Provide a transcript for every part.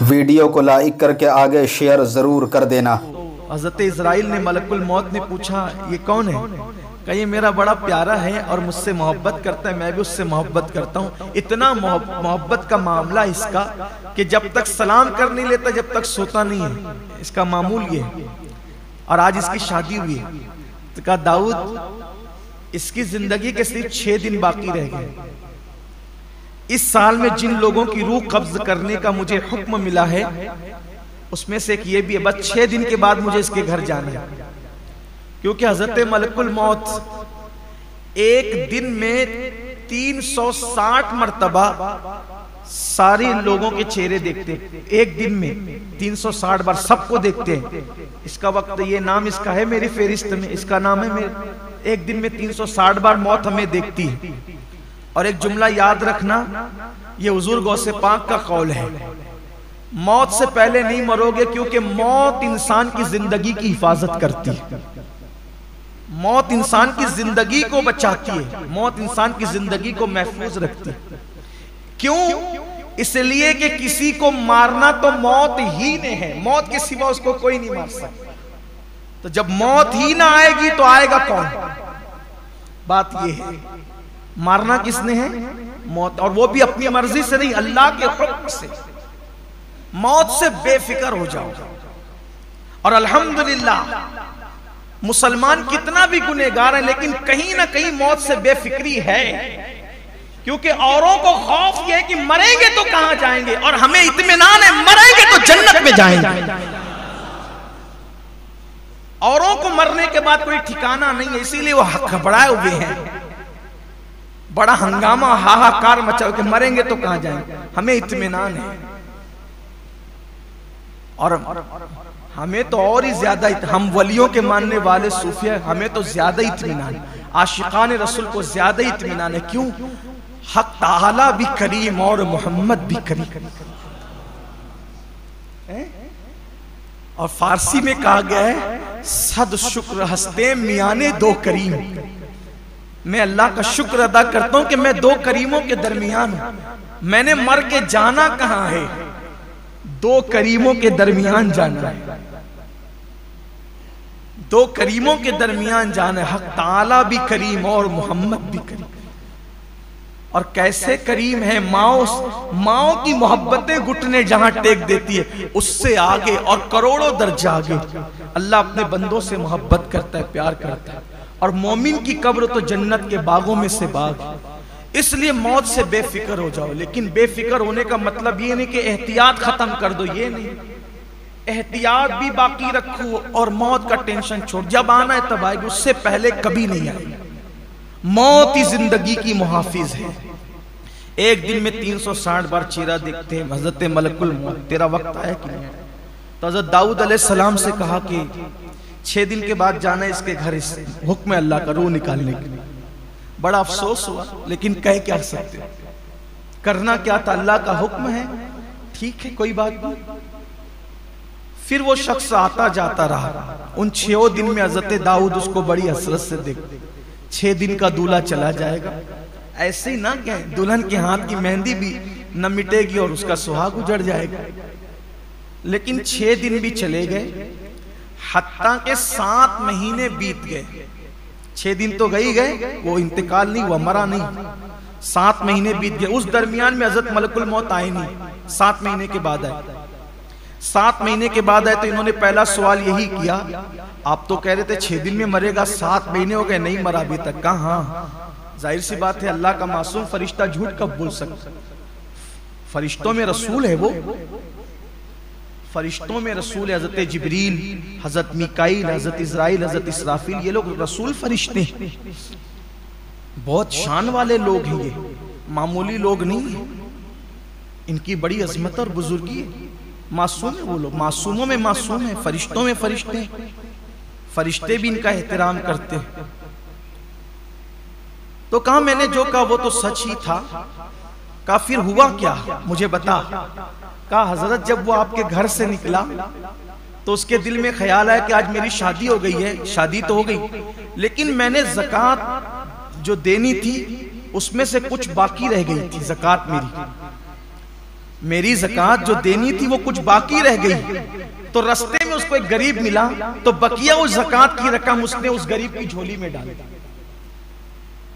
Video को like करके आगे शेयर ज़रूर कर देना। हज़रत इज़राइल ने मलकुल मौत ने पूछा ये कौन है? कहा ये मेरा बड़ा प्यारा है और मुझसे मोहब्बत करता है, मैं भी उससे मोहब्बत करता हूँ। इतना मोहब्बत का मामला इसका कि जब तक सलाम कर नहीं लेता जब तक सोता नहीं है, इसका मामूल ये है। और आज इसकी शादी हुई है। तो कहा दाऊद इसकी जिंदगी के सिर्फ 6 दिन बाकी रह गए। इस साल में जिन लोगों की रूह कब्ज करने का मुझे हुक्म मिला है उसमें से एक ये भी है, बस 6 दिन के बाद मुझे इसके घर जाना है। क्योंकि हजरत मलकुल मौत एक दिन में 360 मर्तबा सारे लोगों के चेहरे देखते हैं। एक दिन में 360 बार सबको देखते हैं। इसका वक्त ये नाम इसका है मेरी फेरिस्त में, इसका नाम है मेरे। एक दिन में 360 बार मौत हमें देखती है। और एक जुमला याद रखना, ये हुजूर गौसे पाक का कौल है, मौत से पहले नहीं मरोगे, क्योंकि मौत इंसान की जिंदगी की हिफाजत करती है। मौत इंसान की जिंदगी को बचाती है, मौत इंसान की जिंदगी को महफूज रखती है। क्यों? इसलिए कि किसी को मारना तो मौत ही ने है, मौत के सिवा उसको कोई नहीं मार सकता। तो जब मौत ही ना आएगी तो आएगा कौन? बात ये है, मारना किसने है? मौत, और वो भी अपनी मर्जी से नहीं, अल्लाह के हुक्म से। मौत से बेफिक्र हो जाओ। और अल्हम्दुलिल्लाह मुसलमान कितना भी गुनहगार है लेकिन कहीं ना कहीं मौत से बेफिक्री है। क्योंकि औरों को खौफ यह है कि मरेंगे तो कहां जाएंगे, और हमें इत्मीनान है मरेंगे तो जन्नत में जाएंगे। औरों को मरने के बाद कोई ठिकाना नहीं है, इसीलिए वो घबराए हुए हैं, बड़ा हंगामा हाहाकार मचाओ कि मरेंगे तो कहां जाएंगे। हमें इत्मीनान है, और हमें तो और ही ज्यादा, हम वलियों के मानने वाले सूफिया, हमें तो ज्यादा इत्मीनान है, आशिकान रसूल को ज्यादा इत्मीनान है। क्यों? हक ताला भी करीम और मोहम्मद भी करीम। और फारसी में कहा गया है सद शुक्र हस्ते मियाने दो करीम। मैं अल्लाह का शुक्र अदा करता हूं कि मैं 2 करीमों के दरमियान हूं। मैंने मर के जाना कहां है? 2 करीमों के दरमियान जाना है, 2 करीमों के दरमियान जाना है। हक ताला भी करीम और मोहम्मद भी करीम। और कैसे करीम है? माओ की मोहब्बतें घुटने जहां टेक देती है उससे आगे और करोड़ों दर्जा आगे अल्लाह अपने बंदों से मोहब्बत करता है, प्यार करता है। और मोमिन की कब्र तो जन्नत के बागों में से बाग। इसलिए मौत से बेफिक्र हो जाओ। लेकिन बेफिक्र होने का मतलब ये नहीं कि एहतियात खत्म कर दो, ये नहीं, एहतियात भी बाकी रखो और मौत का टेंशन छोड़। जब आना है तब आएगी, उससे पहले कभी नहीं आएगी। मौत ही जिंदगी की मुहाफिज है। एक दिन में 360 बार चेहरा देखते हैं। हजरत मलकुल मौत तेरा वक्त आया कि नहीं? तो हजरत दाऊद अलैहिस्सलाम से कहा कि 6 दिन के बाद जाना इसके घर, इस हुक्म अल्लाह का रूह निकालने के लिए। बड़ा अफसोस हुआ, लेकिन कह क्या सकते, करना क्या था, अल्लाह का हुक्म है, ठीक है कोई बात नहीं। फिर वो शख्स आता जाता रहा। उन 6 दिन में हजरत दाऊद उसको बड़ी हसरत से देखते। 6 दिन का दूल्हा चला जाएगा, ऐसे ही ना क्या दुल्हन के हाथ की मेहंदी भी न मिटेगी और उसका सुहाग उजड़ जाएगा। लेकिन 6 दिन भी चले गए, हत्ता के 7 महीने बीत गए। 6 दिन तो गई गए, वो इंतकाल नहीं हुआ, मरा नहीं। 7 महीने बीत गए। उस दरमियान में हजरत मलकुल मौत आए नहीं, 7 महीने के बाद आए। 7 महीने के बाद आए तो इन्होंने पहला सवाल यही किया, आप तो कह रहे थे 6 दिन में मरेगा, 7 महीने हो गए नहीं मरा अभी तक। कहा हाँ, जाहिर सी बात है, अल्लाह का मासूम फरिश्ता झूठ कब बोल सकता? फरिश्तों में रसूल है वो, फरिश्तों में रसूल है। हजरत जिब्रील, हजरत मिकाईल, हजरत इज़राइल, हजरत इसराफील, ये लोग रसूल फरिश्ते हैं। बहुत शान वाले लोग हैं, ये मामूली लोग नहीं है। इनकी बड़ी अजमत और बुजुर्गी है। मासूम है वो लोग, मासूमों में मासूम है, फरिश्तों में फरिश्ते हैं। फरिश्ते भी इनका एहतराम करते हैं। तो कहा मैंने जो कहा वो तो सच ही था। कहा फिर हुआ क्या, मुझे बता। कहा हजरत जब वो आपके घर से निकला तो उसके दिल में ख्याल आया कि आज मेरी शादी हो गई है। शादी तो हो गई, लेकिन मैंने ज़कात जो देनी थी उसमें से कुछ बाकी रह गई थी, ज़कात मेरी। मेरी ज़कात जो देनी थी वो कुछ बाकी रह गई, तो रास्ते में उसको एक गरीब मिला, तो बकिया उस ज़कात की रकम उसने उस गरीब की झोली में डाली।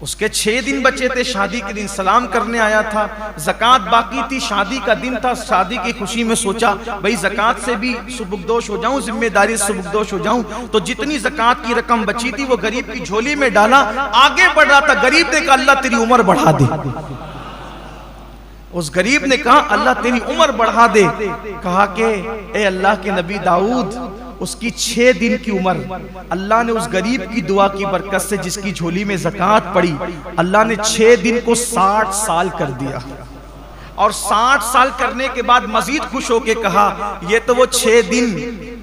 उसके 6 दिन बचे थे, शादी के दिन सलाम करने आया था, ज़कात बाकी थी, शादी का दिन था, शादी की खुशी में सोचा भाई ज़कात से भी सुबुकदोश हो जाऊं, जिम्मेदारी से सुबुकदोश हो जाऊं, तो जितनी ज़कात की रकम बची थी वो गरीब की झोली में डाला। आगे बढ़ रहा था, गरीब ने कहा अल्लाह तेरी उम्र बढ़ा दे। उस गरीब ने कहा अल्लाह तेरी उम्र बढ़ा दे। कहा कि ए अल्लाह के नबी दाऊद, उसकी 6 दिन की उम्र अल्लाह ने उस गरीब की दुआ की बरकत से, जिसकी झोली में ज़कात पड़ी, अल्लाह ने 6 दिन को 60 साल कर दिया। और 60 साल करने के बाद मजीद खुश होके कहा ये तो वो 6 दिन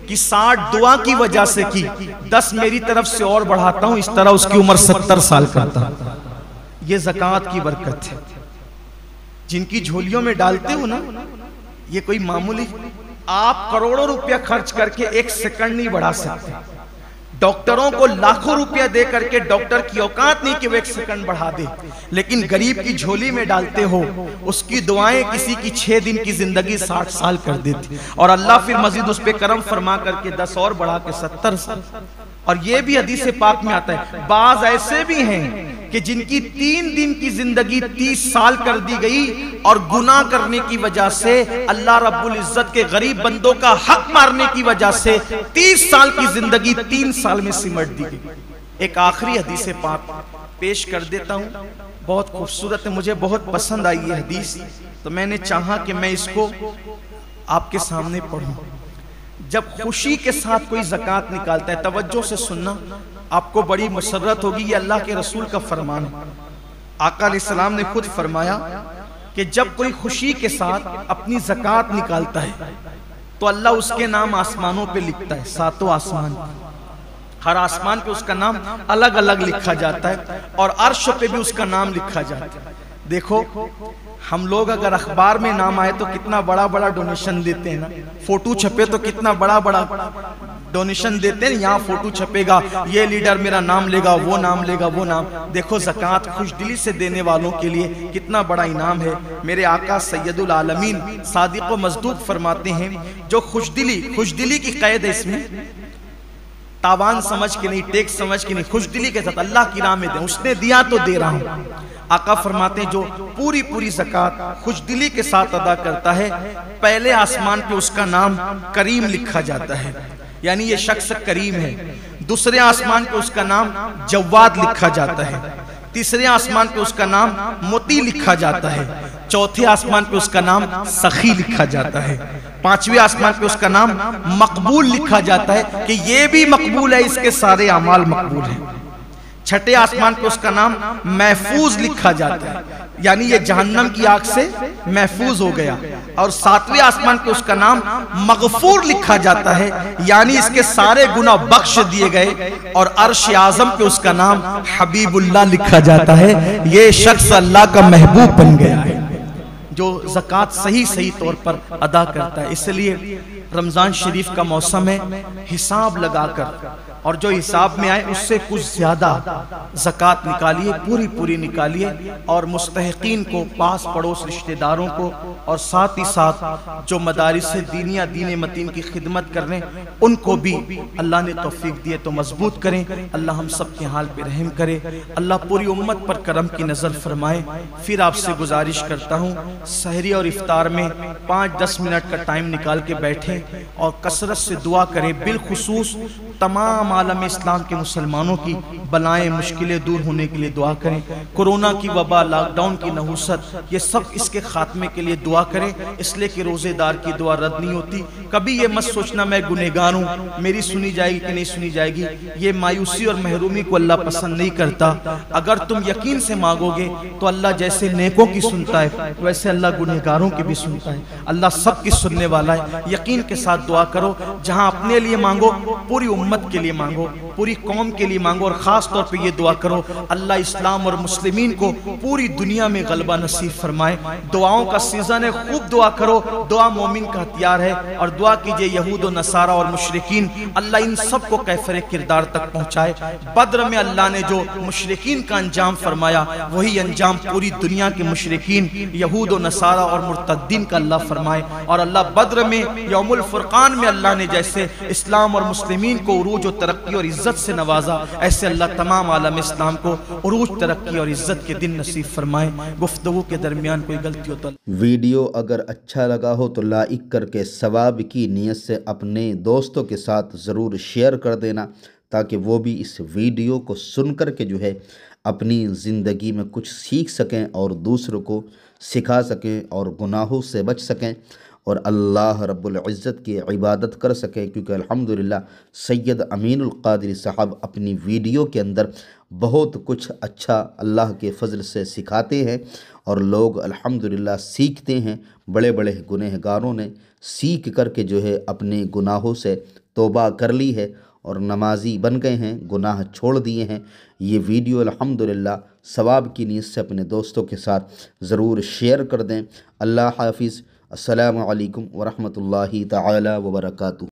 की 60 दुआ की वजह से की, 10 मेरी तरफ से और बढ़ाता हूं, इस तरह उसकी उम्र 70 साल करता। ये ज़कात की बरकत है। जिनकी झोलियों में डालते हो ना, ये कोई मामूली, आप करोड़ों रुपया खर्च करके 1 सेकंड नहीं बढ़ा सकते। डॉक्टरों को लाखों रुपया दे करके डॉक्टर की औकात नहीं कि वो 1 सेकंड बढ़ा दे, लेकिन गरीब की झोली में डालते हो, उसकी दुआएं किसी की 6 दिन की जिंदगी 60 साल कर देती, और अल्लाह फिर मजीद उस पे करम फरमा करके 10 और बढ़ा के 70 साल। और ये भी हदीस पाक में आता है, बाज ऐसे भी हैं कि जिनकी 3 दिन की जिंदगी 30 साल कर दी गई, और गुनाह करने की वजह से, अल्लाह रब्बुल इज्जत के गरीब बंदों का हक मारने की वजह से 30 साल की जिंदगी 3 साल में सिमट दी गई। एक आखिरी हदीस पाक पेश कर देता हूं, बहुत खूबसूरत है, मुझे बहुत पसंद आई ये हदीस, तो मैंने चाहा कि मैं इसको आपके सामने पढ़ूं। जब खुशी के साथ कोई ज़कात निकालता है, तवज्जो से सुनना, आपको बड़ी मसरत होगी, ये अल्लाह के रसूल का फरमान है। आका अलैहिस्सलाम ने खुद फरमाया कि जब कोई खुशी के साथ अपनी ज़कात निकालता है तो अल्लाह उसके नाम आसमानों पे लिखता है, 7 आसमान, हर आसमान पे उसका नाम अलग अलग लिखा जाता है, और अर्श पे भी उसका नाम लिखा जाता है। देखो, हम लोग अगर अखबार में नाम आए तो कितना बड़ा बड़ा डोनेशन देते हैं ना, फोटो छपे तो कितना बड़ा बड़ा डोनेशन देते हैं, यहाँ फोटो छपेगा, ये लीडर मेरा नाम लेगा, वो नाम लेगा, वो नाम। देखो ज़कात खुशदिली से देने वालों के लिए कितना बड़ा इनाम है। मेरे आका सैयदुल आलमीन सादिक व मज़दूक फरमाते हैं, जो खुशदिली की कैद है, इसमें तावान समझ के नहीं, टेक्स समझ के नहीं, खुशदिली के साथ अल्लाह की राह में दे, उसने दिया तो दे रहा हूँ। आका फरमाते हैं जो पूरी पूरी ज़कात खुशदिली के साथ अदा करता है, पहले आसमान पे उसका नाम करीम लिखा जाता है, यानी ये शख्स करीम है। दूसरे आसमान पे उसका नाम जवाद लिखा जाता है। तीसरे आसमान पे उसका नाम मोती लिखा जाता है। चौथे आसमान पे उसका नाम सखी लिखा जाता है। पांचवें आसमान पे उसका नाम मकबूल लिखा जाता है कि ये भी मकबूल है, इसके सारे अमाल मकबूल हैं। छठे आसमान पे उसका नाम महफूज लिखा जाता है, यानी ये जहन्नम की आग से महफूज हो गया। और सातवें आसमान पे उसका नाम मगफूर लिखा जाता है, यानी इसके सारे गुनाह बख्श दिए गए। और अर्श आजम पे उसका नाम हबीबुल्लाह लिखा जाता है, ये शख्स अल्लाह का महबूब बन गया है, जो ज़कात सही सही तौर पर अदा करता है। इसलिए रमज़ान शरीफ का मौसम है, हिसाब लगाकर, और जो हिसाब में आए उससे कुछ ज्यादा ज़कात निकालिए, पूरी पूरी निकालिए, और मुस्तहिकीन को, पास पड़ोस रिश्तेदारों को, और साथ ही साथ जो मदारिस दीनिया दीन मतीन की खिदमत कर रहे हैं उनको भी अल्लाह ने तौफीक दिए तो मजबूत करें। अल्लाह हम सब के हाल पे रहम करे, अल्लाह पूरी उम्मत पर करम की नज़र फरमाए। फिर आपसे गुजारिश करता हूँ, सहरी और इफ्तार में 5-10 मिनट का टाइम निकाल के बैठें और कसरत से दुआ करें, बिलखुसूस तमाम आलम इस्लाम के मुसलमानों की बलाएं मुश्किलें दूर होने के लिए दुआ करें। कोरोना की वबा, लॉकडाउन की नहुसत, ये सब इसके खात्मे के लिए दुआ करें, इसलिए कि रोज़ेदार की दुआ रद्द नहीं होती। कभी ये मत सोचना मैं गुनहगार हूँ, मेरी सुनी जाएगी कि नहीं सुनी जाएगी, ये मायूसी और महरूमी को अल्लाह पसंद नहीं करता। अगर तुम यकीन से मांगोगे तो अल्लाह जैसे नेकों की सुनता है वैसे अल्लाह गुनहगारों की भी सुनता है। अल्लाह सब की सुनने वाला है। यकीन के साथ दुआ करो, जहाँ अपने लिए मांगो पूरी उम्मत के लिए मांगो, पूरी कौम के लिए मांगो, और ख़ास तौर पे ये दुआ करो अल्लाह इस्लाम और मुस्लिमीन को पूरी दुनिया में गलबा नसीब फरमाए। दुआओं का सीज़न है, खूब दुआ करो, दुआ मोमिन का हथियार है। और दुआ कीजिए यहूद और नसारा और मुशरिकीन, अल्लाह इन सब को कैफरे किरदार तक पहुँचाए। बद्र में अल्लाह ने जो मुशरिकीन का अंजाम फरमाया, वही अंजाम पूरी दुनिया के मुशरिकीन, यहूद और नसारा और मुर्तद्दीन का अल्लाह फरमाए। और अल्लाह बद्र में यौमुल फुरकान में अल्लाह ने जैसे इस्लाम और मुस्लिमीन को उरूज और तरक्की और इज्जत से नवाजा, ऐसे अल्लाह तमाम आलम इस्लाम को उरूज, तरक्की और इज्जत के दिन नसीब फरमाए। गुफ्तगू के दरमियान कोई गलती हो तो वीडियो अगर अच्छा लगा हो तो लाइक करके सवाब की नीयत से अपने दोस्तों के साथ ज़रूर शेयर कर देना, ताकि वो भी इस वीडियो को सुन कर के जो है अपनी ज़िंदगी में कुछ सीख सकें और दूसरों को सिखा सकें और गुनाहों से बच सकें और अल्लाह रब्बुल इज़्ज़त की इबादत कर सकें। क्योंकि अल्हम्दुलिल्लाह सैयद अमीनुल क़ादरी साहब अपनी वीडियो के अंदर बहुत कुछ अच्छा अल्लाह के फ़ज़ल से सिखाते हैं और लोग अल्हम्दुलिल्लाह सीखते हैं। बड़े बड़े गुनहगारों ने सीख करके जो है अपने गुनाहों से तौबा कर ली है और नमाजी बन गए हैं, गुनाह छोड़ दिए हैं। ये वीडियो अल्हम्दुलिल्लाह सवाब की नीयत से अपने दोस्तों के साथ ज़रूर शेयर कर दें। अल्लाह हाफ़िज़। अस्सलामु अलैकुम व रहमतुल्लाहि तआला व बरकातुहू।